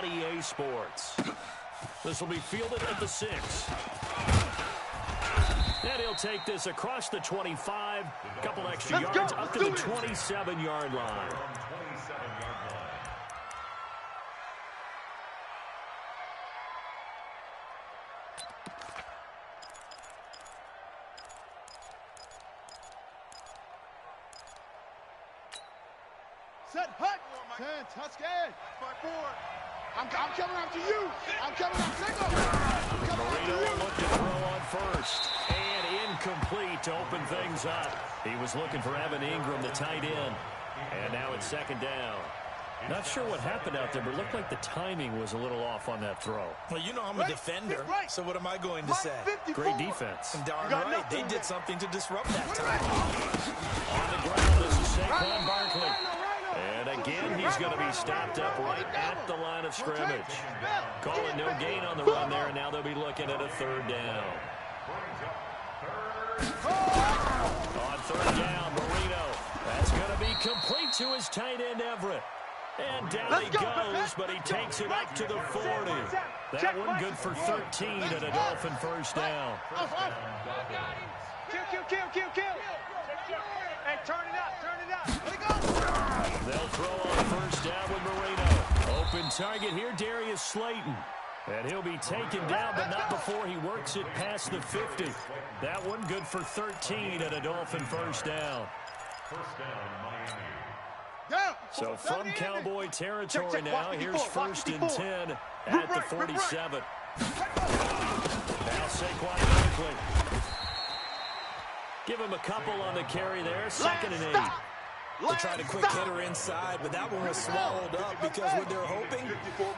on EA Sports. This will be fielded at the 6. And he'll take this across the 25. A couple extra yards up to the 27-yard line. Set, hut. 10, touchdown. 5-4. I'm coming after you. I'm coming after you. Marino looked to throw on first. And incomplete to open things up. He was looking for Evan Ingram, the tight end. And now it's second down. Not sure what happened out there, but it looked like the timing was a little off on that throw. Well, you know I'm a defender, so what am I going to say? Great defense. Darn right. They did something to disrupt that time. On the ground, this is Saquon Barkley. And again, he's going to be stopped up right at the line of scrimmage. Calling no gain on the run there, and now they'll be looking at a third down. On third down, Marino. That's going to be complete to his tight end, Everett. And down he goes, but he takes it up to the 40. That one good for 13 and a Dolphin first down. Kill. Hey, turn it up. They'll throw on first down with Marino. Open target here, Darius Slayton. And he'll be taken down, but not before he works it past the 50. That one good for 13 and a Dolphin first down. So from Cowboy territory now, here's first and 10 at the 47. Now Saquon Barkley. Give him a couple on the carry there, second and 8. They tried a quick hitter inside, but that one was swallowed up because what they're hoping,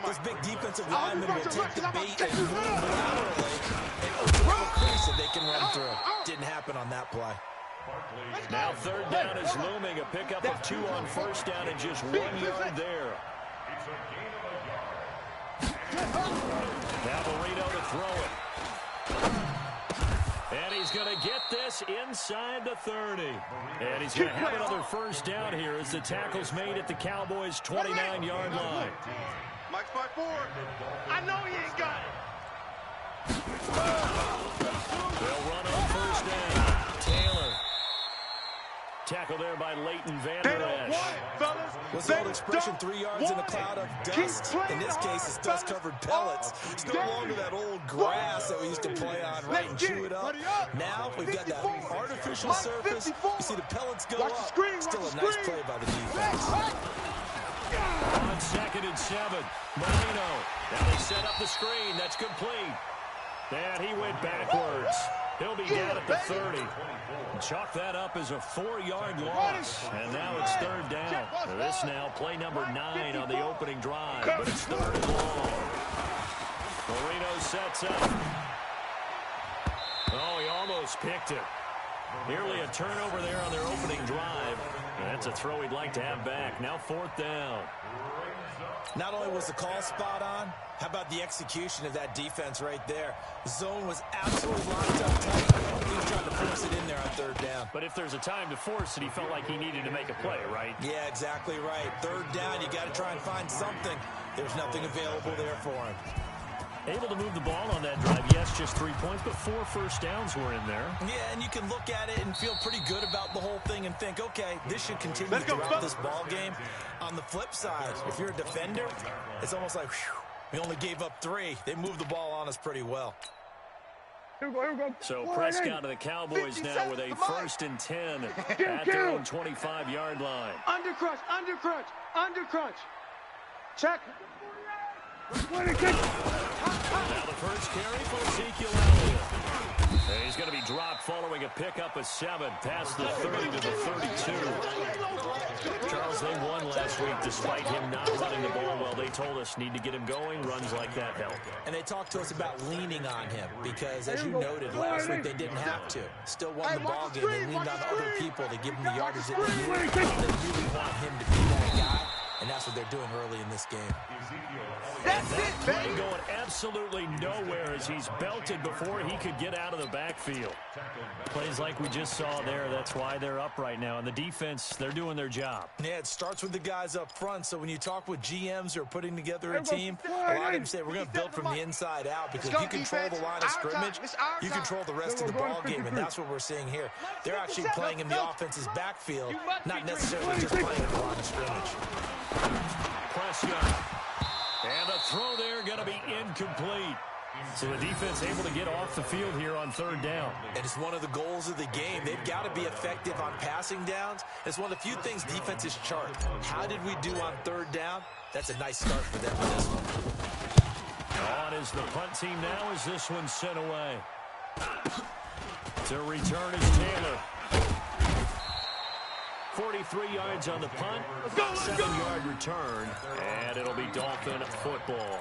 this big defensive lineman will take the bait and move laterally and open up a crease that they can run through. Didn't happen on that play. Now third down is looming. A pickup of 2 on first down and just 1 yard there. Now Marino to throw it. And he's going to get this inside the 30. And he's going to have another first down here as the tackle's made at the Cowboys' 29-yard line. Mike's 5-4. I know he ain't got it. They'll run on first down. Taylor. Tackle there by Leighton Vander Esch. What's the old expression, 3 yards in a cloud of dust? In this case, it's dust-covered pellets. It's no longer that old grass that we used to play on, right, and chew it up. Now we've got that artificial surface. You see the pellets go up. Still a nice play by the defense. On second and 7, Marino. Now they set up the screen. That's complete. And he went backwards. He'll be down at the 30. Chalk that up as a 4-yard loss. And now it's third down. This now play number 9 on the opening drive. But it's third and long. Marino sets up. Oh, he almost picked it. Nearly a turnover there on their opening drive. And that's a throw he'd like to have back. Now fourth down. Not only was the call spot on, how about the execution of that defense right there? The zone was absolutely locked up tight. He was trying to force it in there on third down. But if there's a time to force it, he felt like he needed to make a play, right? Yeah, exactly right. Third down, you got to try and find something. There's nothing available there for him. Able to move the ball on that drive. Yes, just 3 points, but 4 first downs were in there. Yeah, and you can look at it and feel pretty good about the whole thing and think, okay, this should continue throughout this ball game. On the flip side, if you're a defender, it's almost like, whew, we only gave up 3. They moved the ball on us pretty well. Here we go. So Prescott to the Cowboys now with a first and 10 at their own 25-yard line. Undercrunch. Check. Now the first carry for Ezekiel Elliott. And he's going to be dropped following a pickup of 7 past the 30 to the 32. Charles, they won last week despite him not running the ball well. They told us need to get him going. Runs like that help. And they talked to us about leaning on him because, as you noted last week, they didn't have to. Still won the ball game. They leaned on other people to give him the yardage that they needed. They really want him to be that guy. And that's what they're doing early in this game. That play going absolutely nowhere as he's belted before he could get out of the backfield. Plays like we just saw there, that's why they're up right now. And the defense, they're doing their job. Yeah, it starts with the guys up front. So when you talk with GMs who are putting together a team, a lot of them say we're going to build from the inside out, because if you control the line of scrimmage, you control the rest of the ball game, and that's what we're seeing here. They're actually playing in the offense's backfield, not necessarily just playing in the line of scrimmage. Prescott. And a throw there going to be incomplete. So the defense able to get off the field here on third down. And it's one of the goals of the game. They've got to be effective on passing downs. It's one of the few things defenses chart. How did we do on third down? That's a nice start for them on this one. On is the punt team now as this one's sent away. To return is Taylor. 43 yards on the punt, 7-yard return, and it'll be Dolphin football.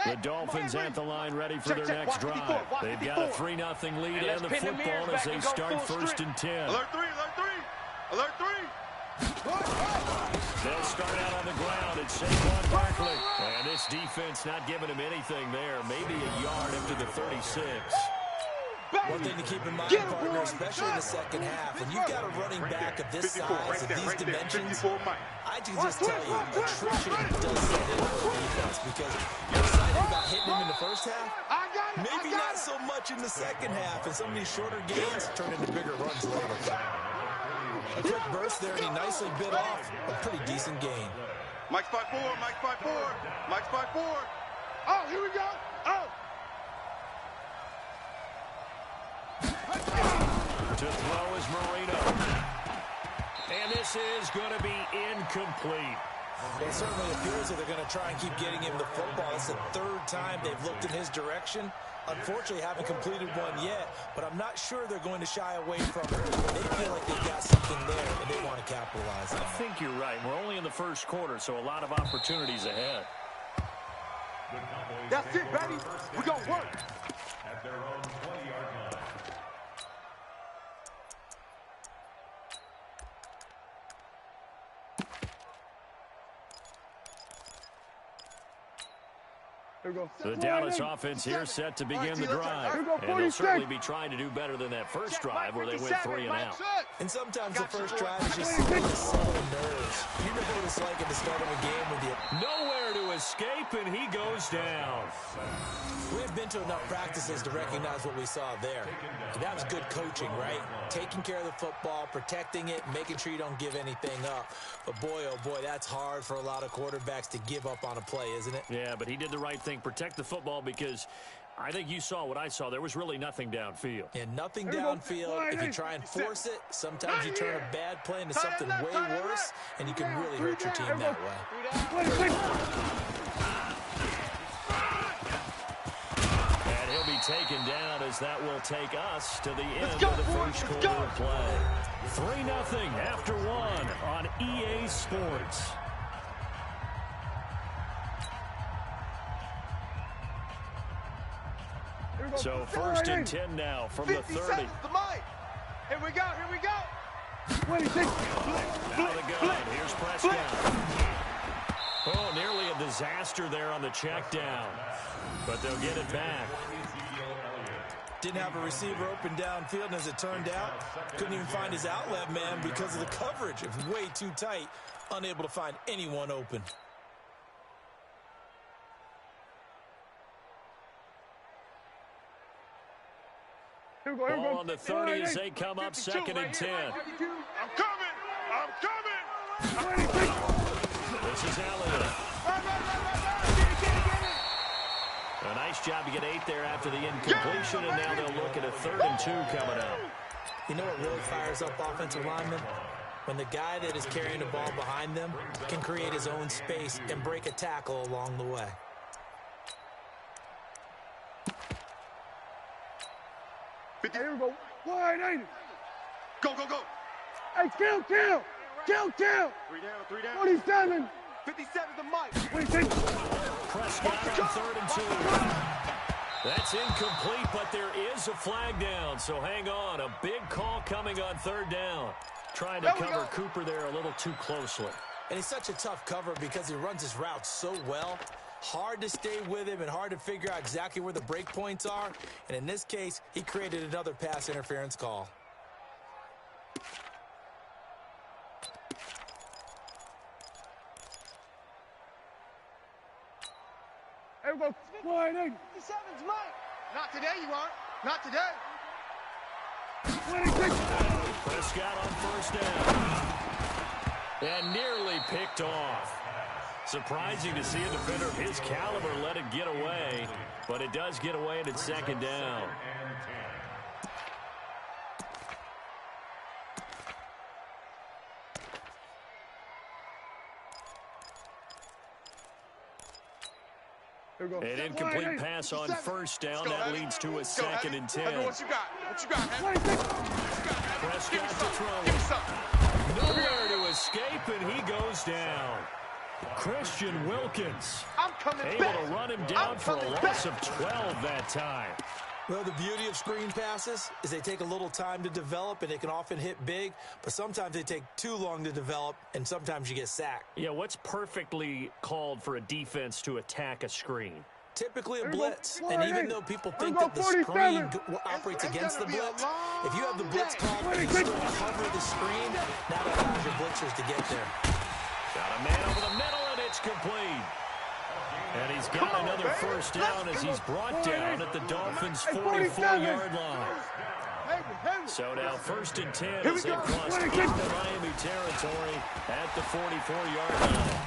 The Dolphins at the line ready for their next drive. They've got a 3-0 lead and the football as they start 1st and 10. Alert 3, alert 3, alert 3. They'll start out on the ground at Saquon Barkley. And this defense not giving him anything there. Maybe a yard up to the 36. One thing to keep in mind, partner, especially in the second half, when you've got a running back of this size, of these dimensions, I can just tell you, attrition does set in for defense, because you're excited about hitting him in the first half, maybe not so much in the second half, and some of these shorter gains turn into bigger runs later. A quick burst there, and he nicely bit off a pretty decent gain. Mike spot 4, Mike spot 4, Mike spot 4. Oh, here we go. Oh. To throw is Marino. And this is going to be incomplete. It certainly appears that they're going to try and keep getting him the football. It's the 3rd time they've looked in his direction. Unfortunately, haven't completed one yet, but I'm not sure they're going to shy away from it. They feel like they've got something there, and they want to capitalize on it. I think you're right. We're only in the first quarter, so a lot of opportunities ahead. That's it, baby. We're going to work. At their own 20-yard line. The Dallas offense here set to begin the drive. And they'll certainly be trying to do better than that first drive where they went 3 and out. And sometimes the first drive is just something to settle nerves. You know what it's like at the start of a game with you. Nowhere to escape, and he goes down. We've been to enough practices to recognize what we saw there. And that was good coaching, right? Taking care of the football, protecting it, making sure you don't give anything up. But boy, oh boy, that's hard for a lot of quarterbacks to give up on a play, isn't it? Yeah, but he did the right thing. Protect the football, because I think you saw what I saw. There was really nothing downfield. And nothing downfield. If you try and force it, sometimes you turn a bad play into something way worse, and you can really hurt your team that way. And he'll be taken down as that will take us to the end of the first quarter of play. 3-0 after 1 on EA Sports. So 1st and 10 now from the 30. Here we go, here we go. Out of the gun, here's Prescott. Oh, nearly a disaster there on the check down. But they'll get it back. Didn't have a receiver open downfield, and as it turned out, couldn't even find his outlet man because of the coverage. It was way too tight, unable to find anyone open. Ball on the 30 as they come up 2nd and 10. I'm coming! I'm coming! This is Elliott. A nice job to get 8 there after the incompletion, and now they'll look at a 3rd and 2 coming up. You know what really fires up offensive linemen? When the guy that is carrying the ball behind them can create his own space and break a tackle along the way. Here we go. Wide 80. Go, go, go. Hey, kill. 3 down, 3 down. 47. 57 to Mike. 26. Prescott on 3rd and 2. That's incomplete, but there is a flag down, so hang on. A big call coming on 3rd down. Trying to cover Cooper there a little too closely. And he's such a tough cover because he runs his route so well. Hard to stay with him and hard to figure out exactly where the break points are. And in this case, he created another pass interference call. There we go. 57's mine. Not today, you aren't. Not today. 26. Prescott on first down. And nearly picked off. Surprising to see a defender of his caliber let it get away. But it does get away and it's second down. An incomplete pass on first down. That leads to a 2nd and 10. What you got? What you got, Prescott to throw. Nowhere to escape, and he goes down. Christian Wilkins able to run him down for a loss of 12 that time. Well, the beauty of screen passes is they take a little time to develop, and they can often hit big, but sometimes they take too long to develop, and sometimes you get sacked. Yeah, what's perfectly called for a defense to attack a screen? Typically a blitz, and even though people think that the screen operates against the blitz, if you have the blitz called and you still cover the screen, that allows your blitzers to get there. Got a man over the middle, and it's complete. And he's got another first down as he's brought down at the Dolphins' 44-yard line. So now 1st and 10 as they cross into Miami territory at the 44-yard line.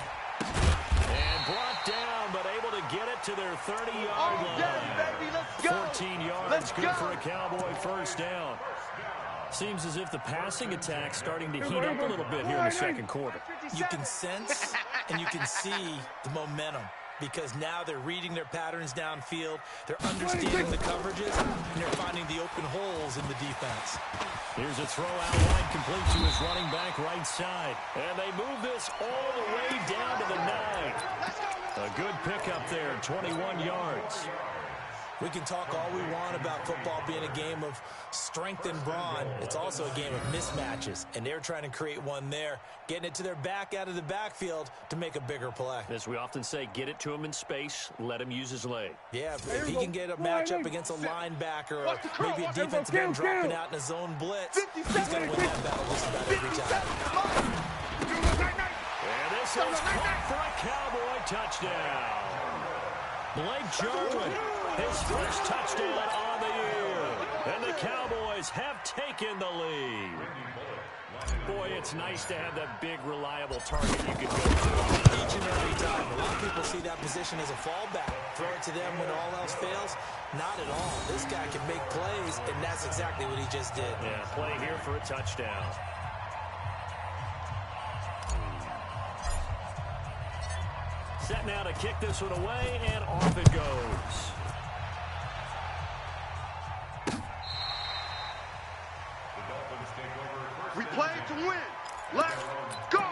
And brought down, but able to get it to their 30-yard line. 14 yards, good for a Cowboy first down. Seems as if the passing attack's starting to heat up a little bit here in the second quarter. You can sense and you can see the momentum because now they're reading their patterns downfield, they're understanding the coverages, and they're finding the open holes in the defense. Here's a throw out wide complete to his running back right side. And they move this all the way down to the 9. A good pickup there, 21 yards. We can talk all we want about football being a game of strength and brawn. It's also a game of mismatches, and they're trying to create one there, getting it to their back out of the backfield to make a bigger play. As we often say, get it to him in space, let him use his leg. Yeah, if he can get a matchup against a linebacker or maybe a defensive end dropping out in a zone blitz, he's going to win that battle just about every time. And this is caught for a Cowboy touchdown. Blake Jarwin, his first touchdown on the year. And the Cowboys have taken the lead. Boy, it's nice to have that big, reliable target you can go to. Each and every time. A lot of people see that position as a fallback. Throw it to them when all else fails. Not at all. This guy can make plays, and that's exactly what he just did. Yeah, play here for a touchdown. Set now to kick this one away, and off it goes. We play to win. Let's go.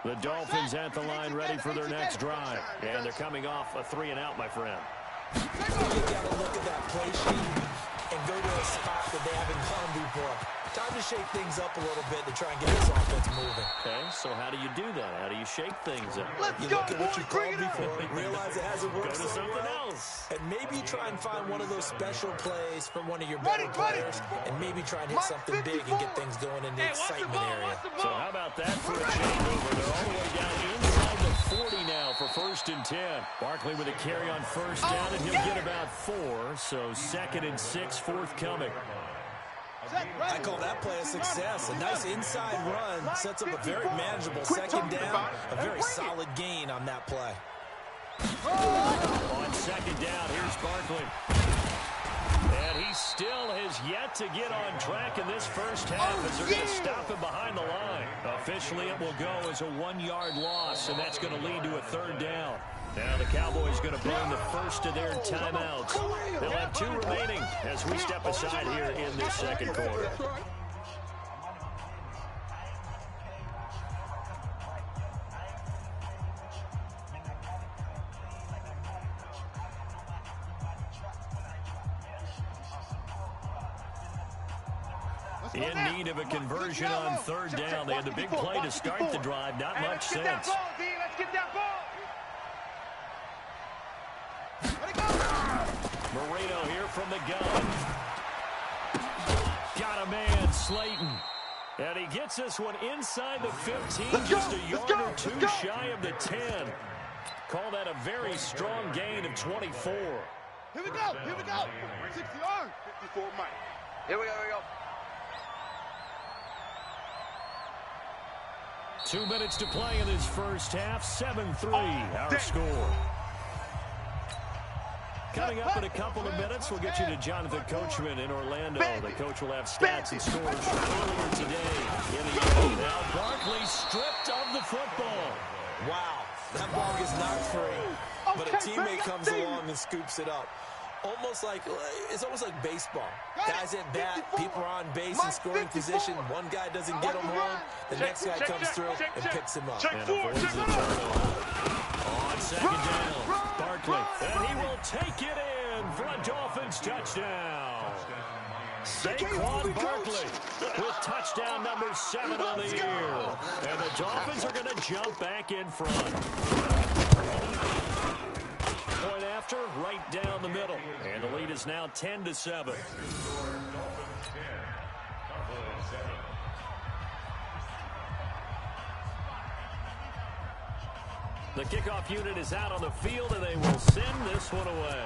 The Dolphins at the line ready for their next drive. And they're coming off a 3-and-out, my friend. You got to look at that play sheet and go to a spot that they haven't gone before. Time to shake things up a little bit to try and get this offense moving. Okay, so how do you do that? How do you shake things up? You look at what you called before, realize it hasn't worked Go to something else. And maybe try and find one of those special plays from one of your better players, and maybe try and hit something big and get things going in the excitement area. So how about that for a changeover? They're all the way down inside the 40 now for 1st and 10. Barkley with a carry on first down, and he'll get about 4. So 2nd and 6 forthcoming. I call that play a success. A nice inside run sets up a very manageable 2nd down. A very solid gain on that play. On 2nd down, here's Barkley. And he still has yet to get on track in this first half as they're going to stop him behind the line. Officially, it will go as a 1-yard loss, and that's going to lead to a 3rd down. Now the Cowboys going to burn the first of their timeouts. They'll have 2 remaining as we step aside here in this second quarter. In need of a conversion on third down. They had the big play to start the drive. Not much sense. Let's get that ball. Moreno here from the gun. Got a man, Slayton. And he gets this one inside the 15, just a yard or two shy of the 10. Call that a very strong gain of 24. Here we go. 60 yards. 54, Mike. Here we go. 2 minutes to play in this first half. 7-3, our score. Coming up in a couple of minutes, we'll get you to Jonathan Coachman in Orlando. The coach will have stats and scores from earlier today in the game. Now Barkley stripped of the football. Wow, that ball gets knocked free, but a teammate comes along and scoops it up. It's almost like baseball. Guys at bat, people are on base in scoring position. One guy doesn't get him home, the next guy comes through and picks him up. And avoids the turnover. On second down, Barkley, and he will take it in for a Dolphins touchdown. Saquon Barkley with touchdown number 7 on the year. And the Dolphins are going to jump back in front. Point after, right down the middle. And the lead is now 10-7. The kickoff unit is out on the field, and they will send this one away.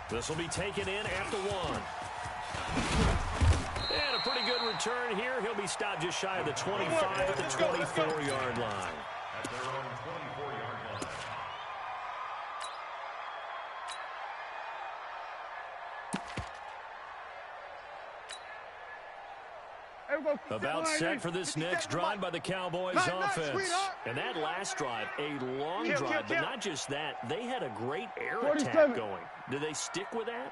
This will be taken in after 1. And a pretty good return here. He'll be stopped just shy of the 25 at the 24-yard line. At their own 24-yard line. About set for this next drive by the Cowboys offense. And that last drive, a long drive, but not just that. They had a great air attack going. Do they stick with that?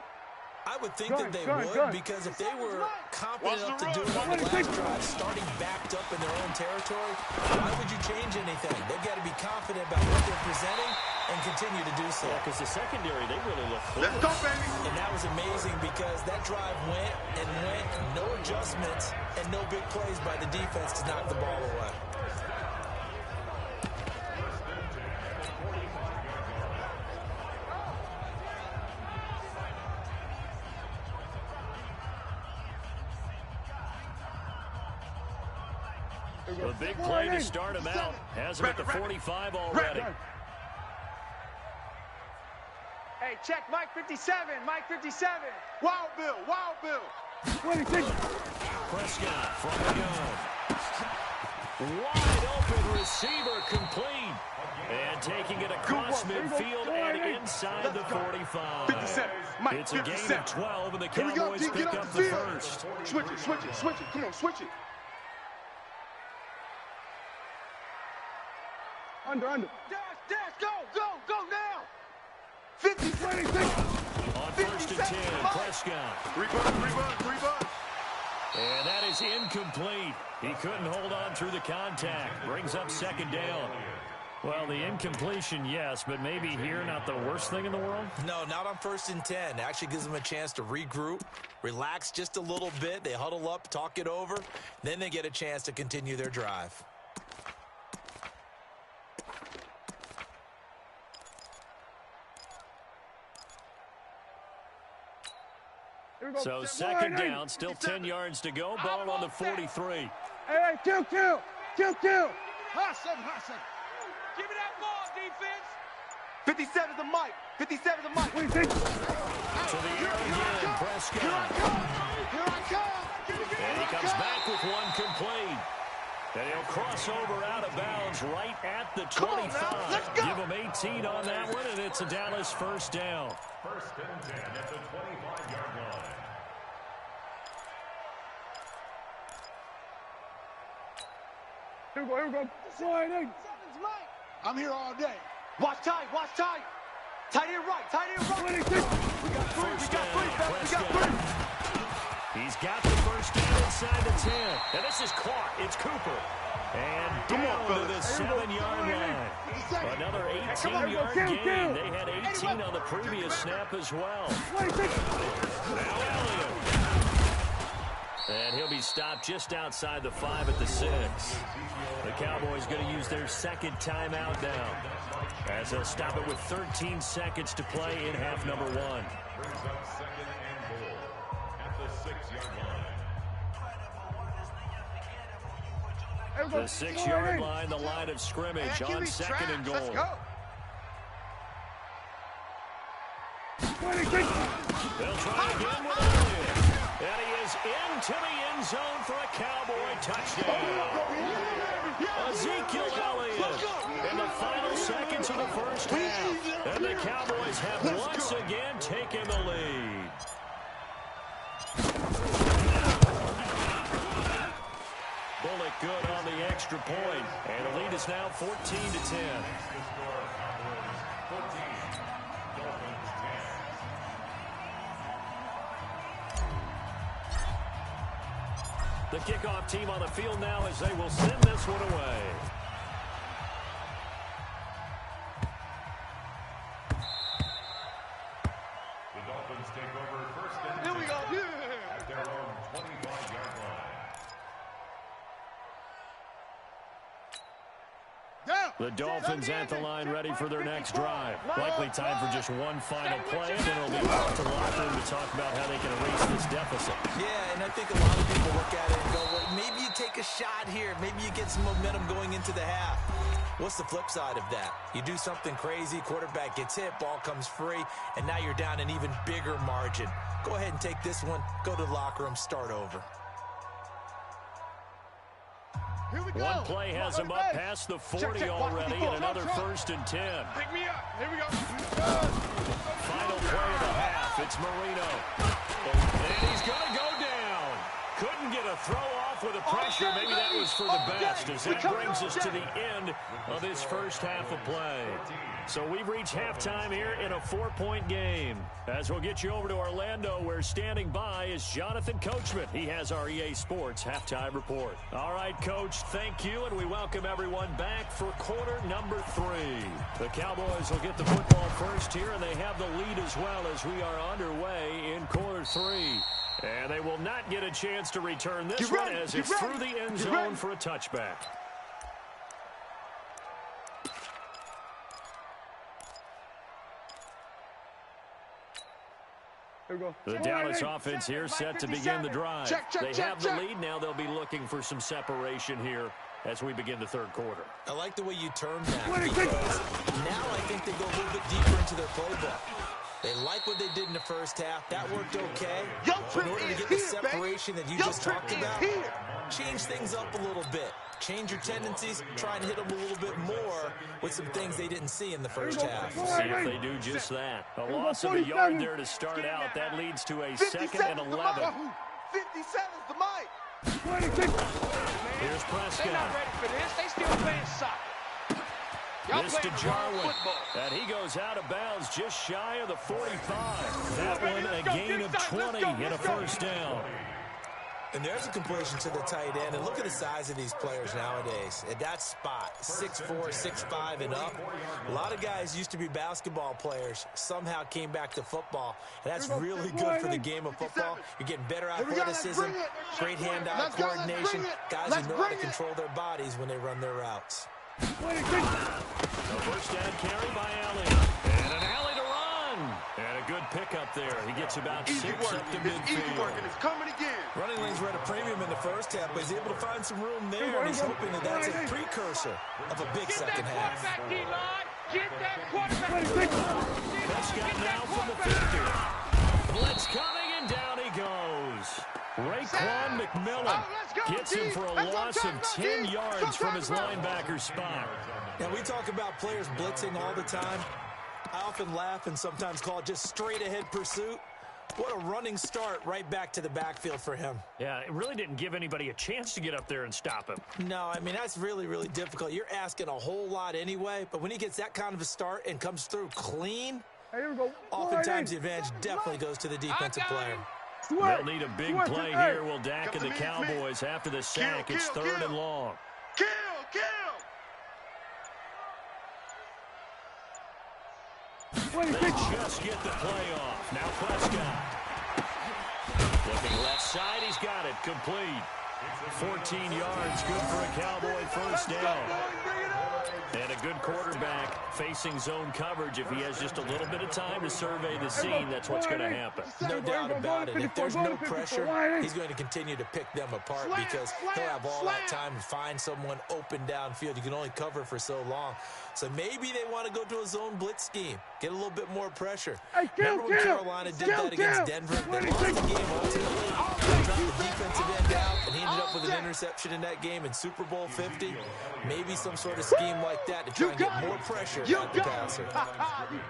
I would think that they would, because if they were confident enough to do it on the last drive, starting backed up in their own territory, why would you change anything? They've got to be confident about what they're presenting and continue to do so. Yeah, because the secondary, they really look Let's go, baby. And that was amazing because that drive went, no adjustments, and no big plays by the defense to knock the ball away. A big play to start him out. Has him at the 45 already. Hey, check Mike 57. Mike 57. Wild Bill. Prescott from the gun. Wide open receiver complete. And taking it across midfield and inside the 45. 57. Mike, It's a gain of 12, and the Here we go, Cowboys D, pick get up off the the field. first. Switch it. Come on, switch it. Under. Dash, go now. 50, 26. On first and 10, Prescott. 3 bucks. And that is incomplete. He couldn't hold on through the contact. Brings up second down. Well, the incompletion, yes, but maybe here not the worst thing in the world? No, not on first and 10. Actually gives them a chance to regroup, relax just a little bit. They huddle up, talk it over. Then they get a chance to continue their drive. So second down, still 10 yards to go. Ball on the 43. Hey, kill. Hot seven. Give me that ball, defense. 57's the mic. 57's the mic. To the air again, Prescott. Here I come. And he comes back with one complete. And he'll cross over out of bounds right at the 25. Give him 18 on that one, and it's a Dallas first down. First and 10 at the 25-yard line. Here we go. Sliding. I'm here all day. Watch tight. Tight end right. 26. We got three. He's got the first down inside the 10. And this is caught. It's Cooper. And down to the 7-yard line. Another 18-yard gain. They had 18 on the previous snap as well. Now Elliott. And he'll be stopped just outside the 5 at the 6. The Cowboys going to use their second timeout now, as they'll stop it with 13 seconds to play in half number 1. Brings up second and goal at the 6-yard line. The 6-yard line, the line of scrimmage on second and goal. Let's go. They'll try again with Elliott. And he is into the end zone for a Cowboy touchdown. Ezekiel Elliott in the final seconds of the first half. And the Cowboys have once again taken the lead. Bullock good on the extra point. And the lead is now 14-10. The kickoff team on the field now as they will send this one away. The Dolphins take over first and 10 Here we go. at their own 25-yard line. The Dolphins at the line ready for their next drive. Likely time for just one final play, and then it'll be off to the locker room to talk about how they can erase this deficit. Yeah, and I think a lot of people look at it and go, well, maybe you take a shot here. Maybe you get some momentum going into the half. What's the flip side of that? You do something crazy, quarterback gets hit, ball comes free, and now you're down an even bigger margin. Go ahead and take this one, go to the locker room, start over. One play has him up past the 40 already, and another 1st and 10. Pick me up. Here we go. Final play of the half. It's Marino. And he's going to go down. Couldn't get a throw off with the pressure. Maybe that was for the best, as that brings us to the end of this first half of play. So we've reached halftime here in a 4-point game. As we'll get you over to Orlando, where standing by is Jonathan Coachman. He has our EA Sports halftime report. All right, Coach, thank you, and we welcome everyone back for quarter number 3. The Cowboys will get the football first here, and they have the lead as well as we are underway in quarter 3. And they will not get a chance to return this one as it's through the end zone for a touchback. The Dallas offense here set to begin the drive. They have the lead. Now they'll be looking for some separation here as we begin the third quarter. I like the way you termed that, because now I think they go a little bit deeper into their playbook. They like what they did in the first half. That worked okay. But in order to get the separation that you just talked about, change things up a little bit. Change your tendencies, try and hit them a little bit more with some things they didn't see in the first half. See if they do just that. A loss of a yard there to start out. That leads to a 2nd and 11. 57's the mic. Here's Prescott. They're not ready for this. They still playing soccer. This to Jarwin, and he goes out of bounds just shy of the 45. That one a gain of 20 and a first down. And there's a completion to the tight end. And look at the size of these players nowadays. At that spot, 6'4", 6'5", and up. A lot of guys used to be basketball players, somehow came back to football. And that's really good for the game of football. You're getting better athleticism, great hand-eye coordination. Guys who know how to control their bodies when they run their routes. The first down carry by Elliott. And an alley to run. And a good pickup there. He gets about 6 up to midfield. It's coming again. Running lanes were at a premium in the first half, but he's able to find some room there, and he's hoping that that's a precursor of a big second half. Get that quarterback. Prescott now from the 50. Blitz coming, and down he goes. Raekwon McMillan gets him for a loss of 10 yards from his linebacker spot. Now, we talk about players blitzing all the time. I often laugh and sometimes call it just straight-ahead pursuit. What a running start right back to the backfield for him. Yeah, it really didn't give anybody a chance to get up there and stop him. No, I mean, that's really, really difficult. You're asking a whole lot anyway, but when he gets that kind of a start and comes through clean, oftentimes the advantage definitely goes to the defensive player. They'll need a big play here. Will Dak and the Cowboys after the sack. It's 3rd and long. Kill! They just get the play off. Now Prescott. Looking left side. He's got it, complete. 14 yards, good for a Cowboy first down. And a good quarterback facing zone coverage. If he has just a little bit of time to survey the scene, that's what's going to happen. No doubt about it. If there's no pressure, he's going to continue to pick them apart because he'll have all that time to find someone open downfield. You can only cover for so long. So maybe they want to go to a zone blitz scheme, get a little bit more pressure. Remember when Carolina did that against Denver? They lost the game ultimately. They dropped the defensive end out, and he ended up with an interception in that game in Super Bowl 50. Maybe some sort of scheme like that to try and get more pressure at the passer.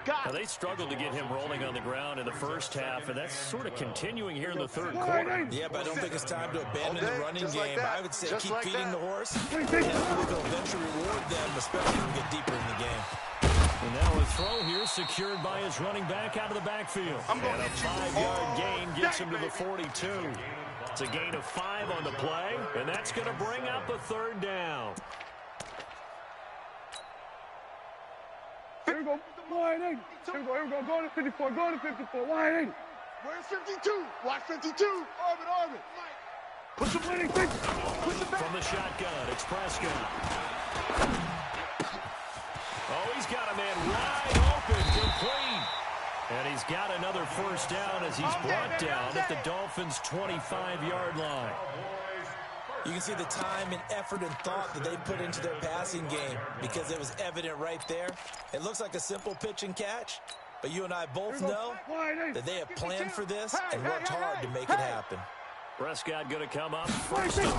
Now, they struggled to get him rolling on the ground in the first half, and that's sort of continuing here in the third quarter. Yeah, but I don't think it's time to abandon the running game. I would say keep feeding the horse, and we'll eventually reward them, especially when we get deeper in the game. And now a throw here secured by his running back out of the backfield. And a 5-yard gain gets him to the 42. It's a gain of 5 on the play, and that's going to bring up a third down. Here we go. Wide in. Here we go. Go to 54. Go to 54. Wide in. Where's 52? Watch 52. Orbit. Push the winning thing. Push it back. From the shotgun, it's Prescott. Oh, he's got a man wide open, complete. And he's got another first down as he's brought down at the Dolphins' 25-yard line. You can see the time and effort and thought that they put into their passing game because it was evident right there. It looks like a simple pitch and catch, but you and I both know that they have planned for this and worked hard to make it happen. Prescott going to come up first and 10.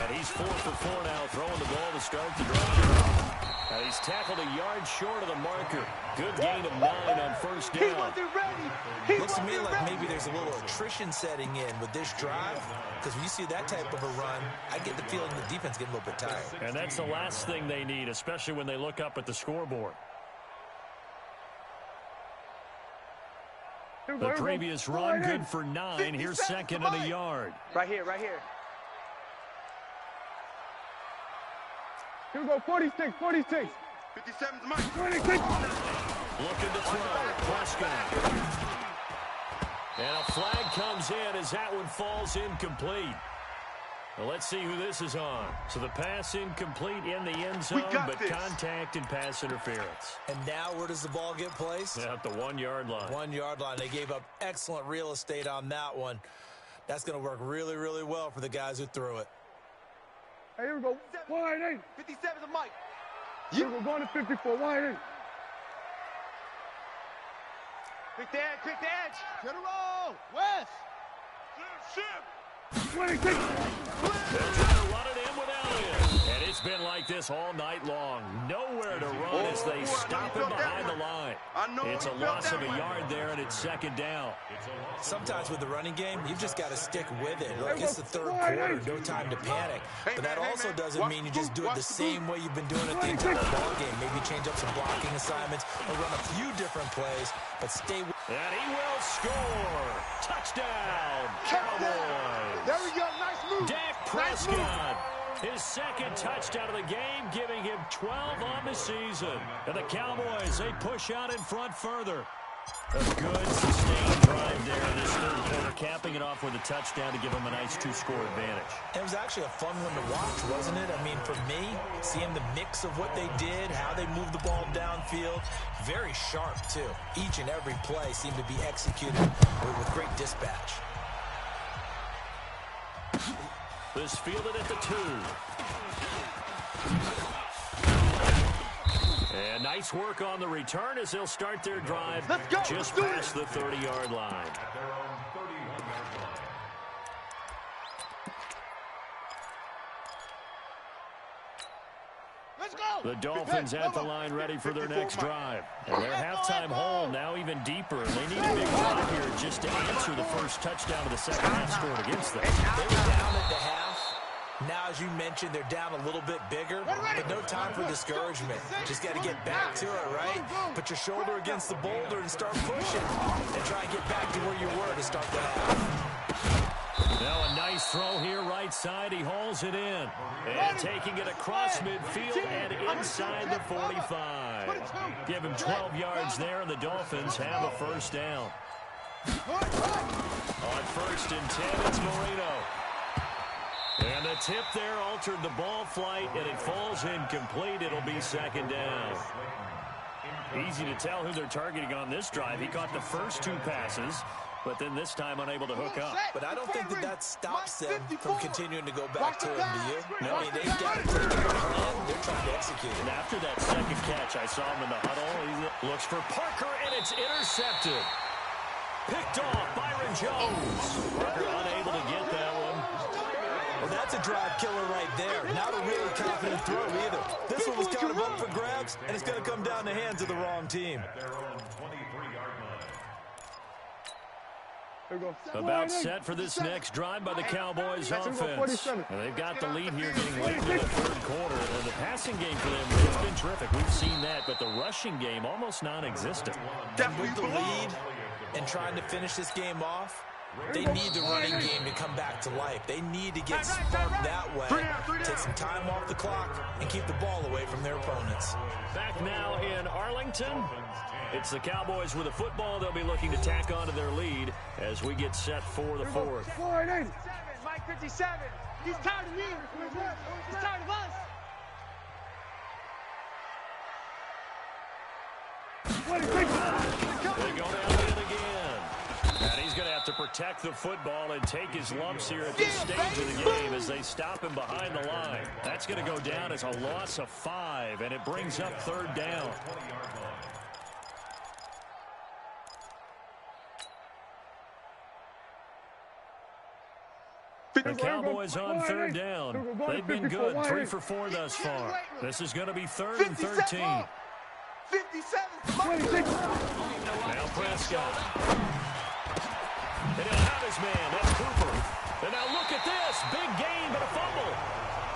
And he's 4 for 4 now, throwing the ball to start the drive. And he's tackled a yard short of the marker. Good gain of 9 on first down. He wasn't ready. Looks to me like maybe there's a little attrition setting in with this drive, because when you see that type of a run, I get the feeling the defense getting a little bit tired. And that's the last thing they need, especially when they look up at the scoreboard. The previous run good for 9. Here's second and a yard. Right here. Here we go, 46. 57's mine. 26. Looking to throw. Prescott. And a flag comes in as that one falls incomplete. Well, let's see who this is on. So the pass incomplete in the end zone, but contact and pass interference. And now where does the ball get placed? Yeah, at the 1-yard line. 1-yard line. They gave up excellent real estate on that one. That's going to work really, really well for the guys who threw it. Hey, here we go. Wide in. 57's a Mike. Here we're going to 54. Wide in. Pick the edge. Get a roll. West. Ship. 26. They're trying to run it in with Elliott. And it's been like this all night long. Nowhere to run as they stop him behind the line. It's a loss of a yard there, and it's second down. Sometimes with the running game, you've just got to stick with it. Look, it's the third quarter, no time to panic. But that also doesn't mean you just do it the same way you've been doing it the entire ball game. Maybe change up some blocking assignments or run a few different plays, but stay with it. And he will score. Touchdown, Cowboys. There we go. Nice move. Dak Prescott. His second touchdown of the game, giving him 12 on the season. And the Cowboys, they push out in front further. A good, sustained drive there in this third quarter, capping it off with a touchdown to give them a nice 2-score advantage. It was actually a fun one to watch, wasn't it? I mean, for me, seeing the mix of what they did, how they moved the ball downfield, very sharp, too. Each and every play seemed to be executed with great dispatch. This fielded at the 2. And nice work on the return as they'll start their drive just past the 30-yard line. The Dolphins at the line ready for their next drive. And their halftime hole now even deeper. They need a big drive here just to answer the first touchdown of the second half scored against them. They were down at the half. Now, as you mentioned, they're down a little bit bigger, but no time for discouragement. Just got to get back to it, right? Put your shoulder against the boulder and start pushing and try and get back to where you were to start the half. Now a nice throw here right side. He hauls it in. And taking it across midfield and inside the 45. Give him 12 yards there, and the Dolphins have a first down. On 1st and 10, it's Moreno. And the tip there altered the ball flight, and it falls incomplete. It'll be 2nd down. Easy to tell who they're targeting on this drive. He caught the first 2 passes, but then this time unable to hook up. But I don't think that stops them from continuing to go back to him, do you? No. I mean, they've got a pretty good plan. They're trying to execute it. And after that 2nd catch, I saw him in the huddle. He looks for Parker, and it's intercepted. Picked off, Byron Jones. Parker unable to get that one. Well, that's a drive killer right there. Not a really confident throw either. This one was kind of up for grabs, and it's going to come down the hands of the wrong team. About set for this next drive by the Cowboys offense. And they've got the lead here getting late into the 3rd quarter. And the passing game for them, it's been terrific. We've seen that, but the rushing game almost non-existent. With the lead and trying to finish this game off, they need the running game to come back to life. They need to get sparked that way, take some time off the clock, and keep the ball away from their opponents. Back now in Arlington. It's the Cowboys with the football. They'll be looking to tack on to their lead as we get set for the 4th. Mike 57. He's tired of me. He's tired of us. They go down it again. And he's going to have to protect the football and take his lumps here at this stage of the game as they stop him behind the line. That's going to go down as a loss of 5, and it brings up 3rd down. The Cowboys on 3rd down. They've been good, 3 for 4 thus far. This is going to be 3rd and 13. 57. Now Prescott. And he'll have his man. That's Cooper. And now look at this. Big gain, but a fumble.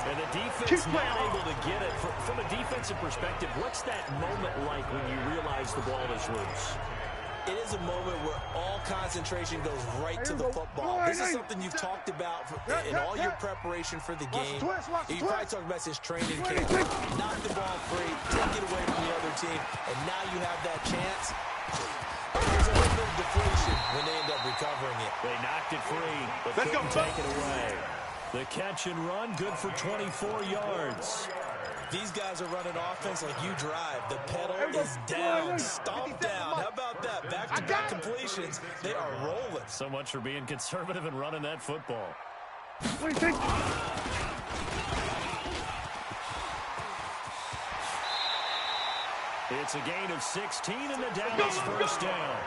And the defense not able to get it. From a defensive perspective, what's that moment like when you realize the ball is loose? It is a moment where all concentration goes right to the football. This is something you've talked about in all your preparation for the game. You probably talked about this training camp. Knock the ball free, take it away from the other team, and now you have that chance. There's a little bit of deflation when they end up recovering it. They knocked it free, but couldn't take it away. The catch and run, good for 24 yards. These guys are running offense like you drive. The pedal is down, stomped down. How about that? Back-to-back completions. They are rolling. So much for being conservative and running that football. It's a gain of 16 and the Dallas 1st down.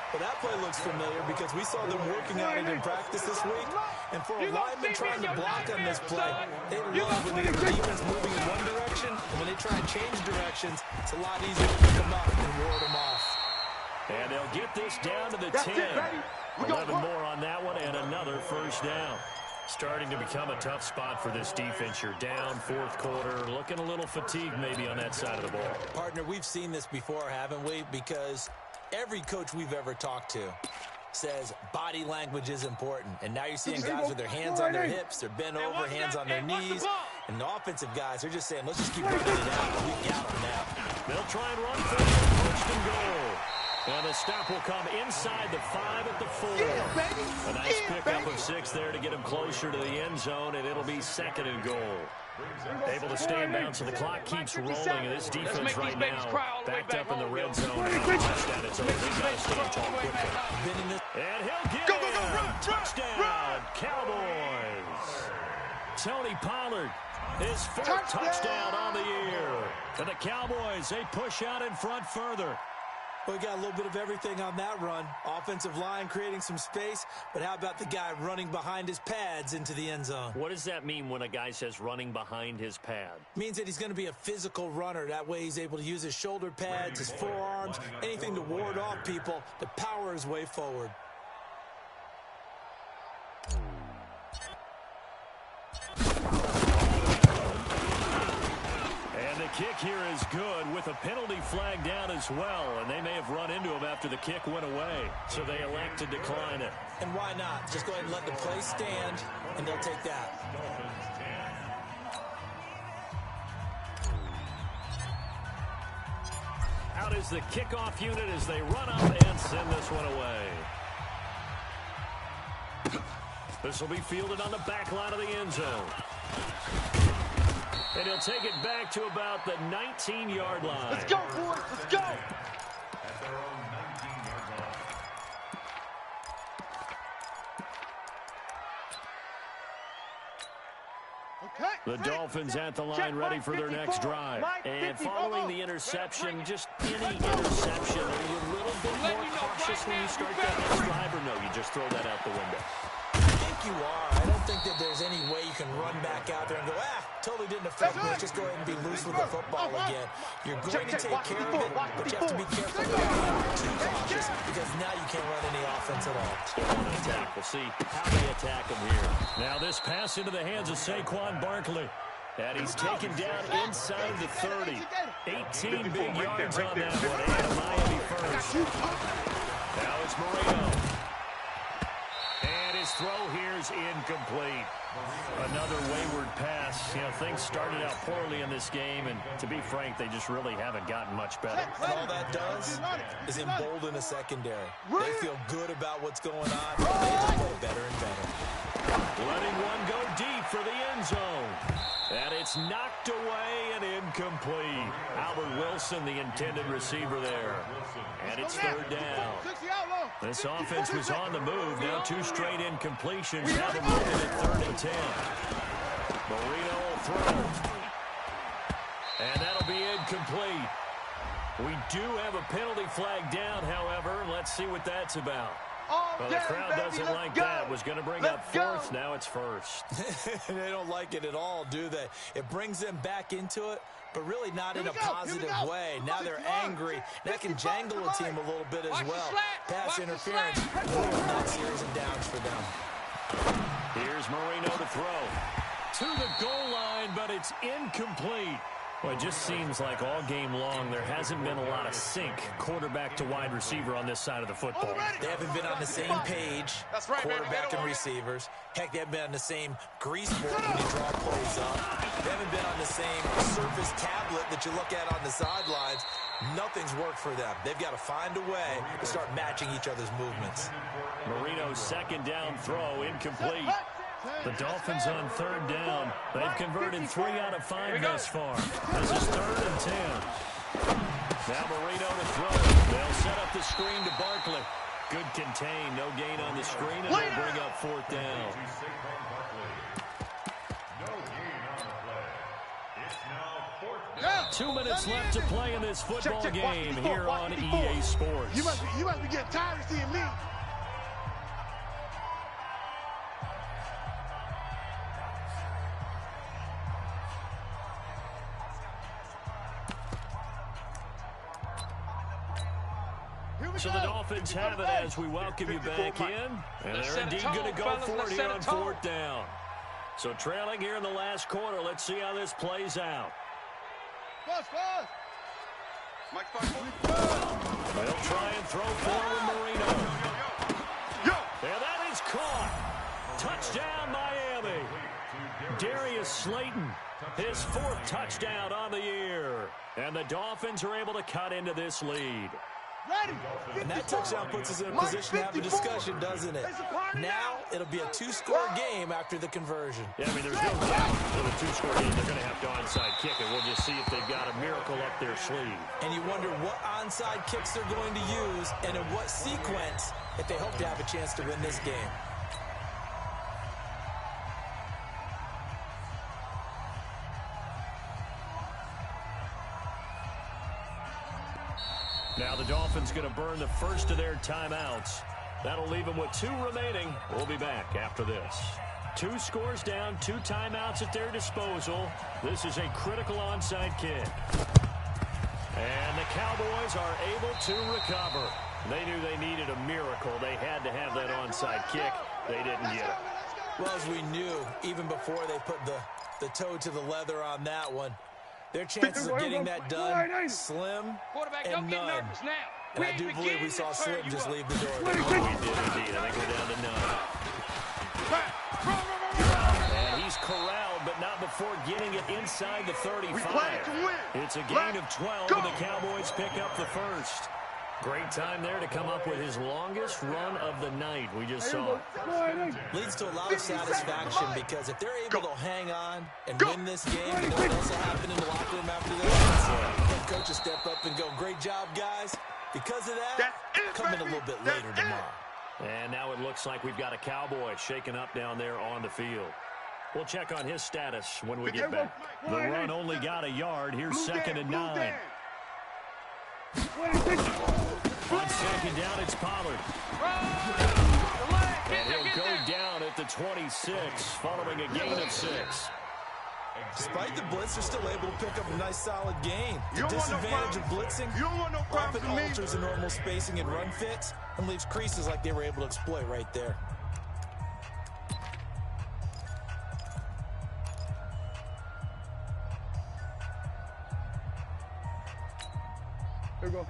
Well, that play looks familiar because we saw them working on it in practice this week. And for a lineman trying to block on this play, they love when they get the defense moving in one direction. And when they try and change directions, it's a lot easier to pick them up and ward them off. And they'll get this down to the 10. 11 more on that one and another 1st down. Starting to become a tough spot for this defense. You're down 4th quarter, looking a little fatigued maybe on that side of the ball. Partner, we've seen this before, haven't we? Because every coach we've ever talked to says body language is important. And now you're seeing guys with their hands on their hips, they're bent over, hands on their knees. And the offensive guys are just saying, let's just keep running it out. We got them now. They'll try and run for 1st and goal. And the stop will come inside the 5 at the 4. A nice pickup of 6 there to get him closer to the end zone, and it'll be 2nd and goal. Able to stay in bounds, and the clock keeps rolling, and this defense right now backed up in the red zone. Touchdown, it's over. They've got to stand tall quickly. And he'll get it. Touchdown, Cowboys. Tony Pollard, his 4th touchdown on the year. And the Cowboys, they push out in front further. Well, we got a little bit of everything on that run. Offensive line creating some space, but how about the guy running behind his pads into the end zone? What does that mean when a guy says running behind his pad? Means that he's going to be a physical runner. That way he's able to use his shoulder pads, his forearms, anything to ward off people to power his way forward. The kick here is good with a penalty flag down as well, and they may have run into him after the kick went away, so they elect to decline it. And why not? Just go ahead and let the play stand, and they'll take that. Out is the kickoff unit as they run up and send this one away. This will be fielded on the back line of the end zone. And he'll take it back to about the 19-yard line. Let's go, boys. Let's go. At their own 19-yard line. Okay. The Dolphins at the line, ready for their next drive. And following the interception, just any interception, are you a little bit more cautious when you start that next drive, or no, you just throw that out the window? I think you are. I don't think that there's any way you can run back out there and go, totally didn't affect me. Let's just go ahead and be loose with the football again. You're going to take care of it, but you have to be careful not to be too cautious because now you can't run any offense at all. Still on attack. We'll see how they attack him here. Now this pass into the hands of Saquon Barkley. And he's taken down inside the 30. 18 big yards on that one. And Miami first. Now it's Moreno. And his throw here is incomplete. Another wayward pass. You know, things started out poorly in this game, and to be frank, they just really haven't gotten much better. And all that does is embolden a secondary. They feel good about what's going on, and they just play better and better. Letting one go deep for the end zone. And it's knocked away and incomplete. Albert Wilson, the intended receiver there. And it's third down. This offense was on the move. Now two straight incompletions. Now they're moving at 3rd and 10. Moreno will throw. And that'll be incomplete. We do have a penalty flag down, however. Let's see what that's about. Well, the crowd doesn't like that. Was going to bring up 4th. Now it's 1st. They don't like it at all, do they? It brings them back into it, but really not in a positive way. Now they're angry. That can jangle a team a little bit as well. Pass interference. Not series and downs for them. Here's Moreno to throw. To the goal line, but it's incomplete. Well, it just seems like all game long there hasn't been a lot of sync quarterback to wide receiver on this side of the football. They haven't been on the same page, quarterback and receivers. Heck, they haven't been on the same grease board when you draw plays up. They haven't been on the same Surface tablet that you look at on the sidelines. Nothing's worked for them. They've got to find a way to start matching each other's movements. Marino's second down throw, incomplete. The Dolphins on 3rd down. They've converted 3 out of 5 thus far. This is 3rd and 10. Now Moreno to throw. They'll set up the screen to Barkley. Good contain. No gain on the screen, and they'll bring up 4th down. No gain on the play. It's now 4th down. 2 minutes left to play in this football game here on EA Sports. You must be getting tired of seeing me. So the Dolphins have it as we welcome you back in. And they're indeed going to go for it here on 4th down. So trailing here in the last quarter, let's see how this plays out. They'll try and throw forward Moreno. And that is caught. Touchdown, Miami. Darius Slayton, his 4th touchdown on the year. And the Dolphins are able to cut into this lead. And that touchdown puts us in a position to have a discussion, doesn't it? Now it'll be a 2-score game after the conversion. Yeah, I mean, there's no doubt for the 2-score game they're going to have to onside kick it. We'll just see if they've got a miracle up their sleeve. And you wonder what onside kicks they're going to use and in what sequence if they hope to have a chance to win this game. Now the Dolphins going to burn the first of their timeouts. That'll leave them with 2 remaining. We'll be back after this. 2 scores down, 2 timeouts at their disposal. This is a critical onside kick. And the Cowboys are able to recover. They knew they needed a miracle. They had to have that onside kick. They didn't get it. Well, as we knew, even before they put the toe to the leather on that one, their chances of getting that done, slim and none. And I do believe we saw Slim just leave the door. We did indeed. I think we're down to none. And he's corralled, but not before getting it inside the 35. It's a gain of 12, and the Cowboys pick up the first. Great time there to come up with his longest run of the night. We just saw. Leads to a lot of satisfaction because if they're able to hang on and win this game, you know what else will happen in the locker room after this? Head coach will step up and go, great job, guys. Because of that, come in a little bit later tomorrow. And now it looks like we've got a Cowboy shaking up down there on the field. We'll check on his status when we get back. The run only got a yard. Here's 2nd and 9. On 2nd down, it's Pollard. And he'll go down at the 26, following a gain of 6. Despite the blitz, they're still able to pick up a nice, solid gain. The disadvantage of blitzing often alters the normal spacing and run fits and leaves creases like they were able to exploit right there. Here we go.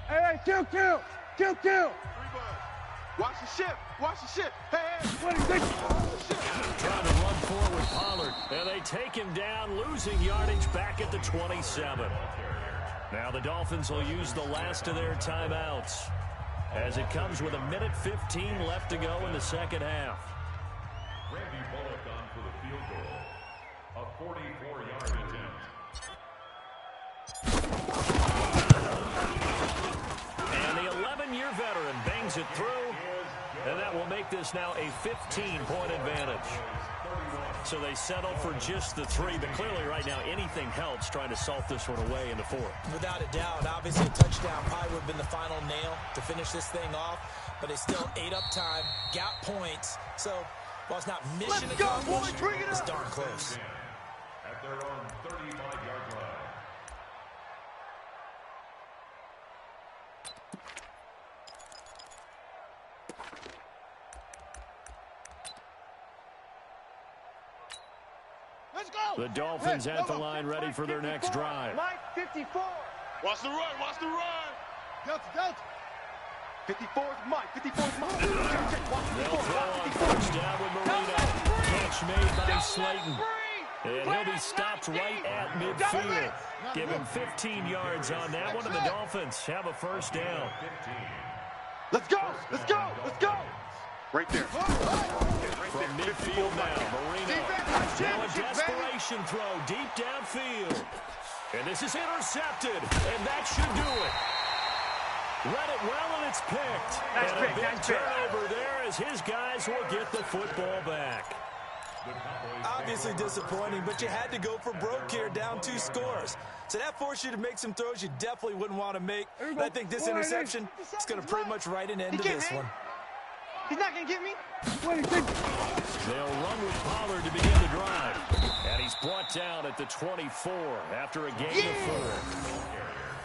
Hey, kill. Watch the ship. Hey. Trying to run forward with Pollard, and they take him down, losing yardage back at the 27. Now the Dolphins will use the last of their timeouts as it comes with 1:15 left to go in the second half. Randy Bullock on for the field goal. A 44-yard attempt. And the 11-year veteran bangs it through, and that will make this now a 15-point advantage. So they settle for just the 3, but clearly right now anything helps trying to salt this one away in the 4th. Without a doubt, obviously a touchdown probably would have been the final nail to finish this thing off, but they still ate up time, got points. So while it's not mission accomplished, it's darn close. At their own 35-yard line. Let's go. The Dolphins at the line ready for their next drive. Mike, 54. Watch the run. Delta. 54's Mike. 54's Mike. They'll throw on first down with Marino. Catch made by Slayton. And he'll be stopped right at midfield. Give him 15 yards on that one, and the Dolphins have a first down. Let's go. Right there. From midfield now, Marino. Now a desperation throw deep downfield. And this is intercepted, and that should do it. Read it well, and it's picked. And a big turnover there as his guys will get the football back. Obviously disappointing, but you had to go for broke here, down 2 scores. So that forced you to make some throws you definitely wouldn't want to make. And I think this interception is going to pretty much write an end to this one. He's not going to get me. They'll run with Pollard to begin the drive. And he's brought down at the 24 after a gain of 4.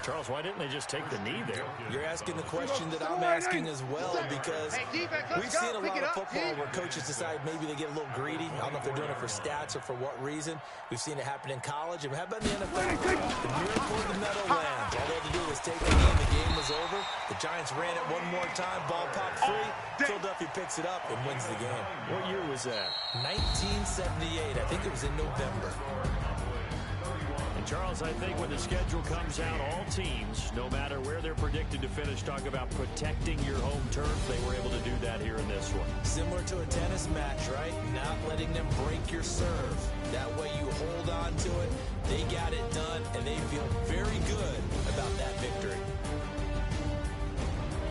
Charles, why didn't they just take the knee there? You're asking the question that I'm asking as well, because we've seen a lot of football where coaches decide maybe they get a little greedy. I don't know if they're doing it for stats or for what reason. We've seen it happen in college. And how about in the NFL? The miracle of the Meadowlands. All they had to do was take the knee. The game was over. The Giants ran it one more time. Ball popped free. Philadelphia picks it up and wins the game. What year was that? 1978. I think it was in November. And Charles, I think when the schedule comes out, all teams, no matter where they're predicted to finish, talk about protecting your home turf. They were able to do that here in this one. Similar to a tennis match, right? Not letting them break your serve. That way you hold on to it. They got it done, and they feel very good about that victory.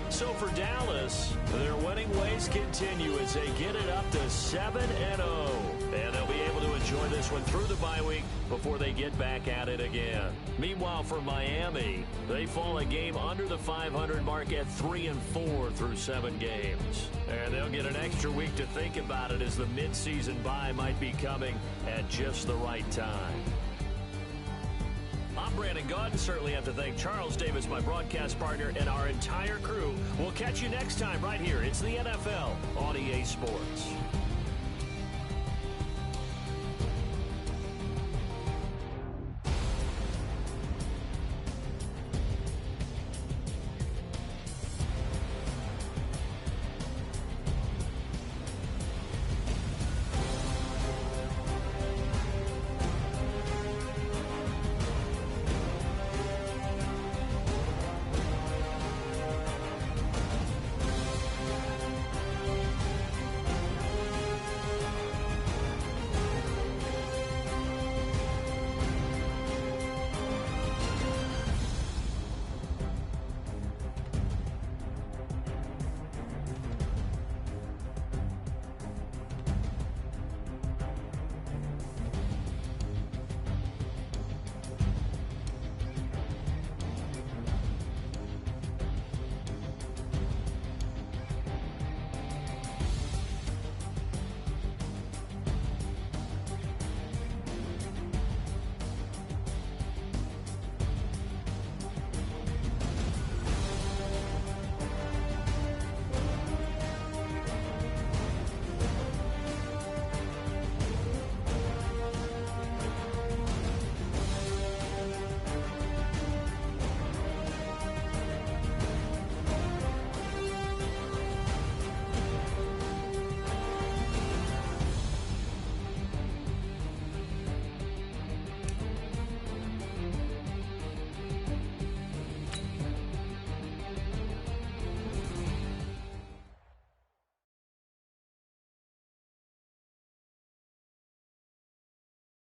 So for Dallas, their winning ways continue as they get it up to 7-0. And they'll be able to enjoy this one through the bye week before they get back at it again. Meanwhile, for Miami, they fall a game under the 500 mark at 3-4 through 7 games. And they'll get an extra week to think about it as the midseason bye might be coming at just the right time. I'm Brandon Gaudin. Certainly have to thank Charles Davis, my broadcast partner, and our entire crew. We'll catch you next time right here. It's the NFL on EA Sports.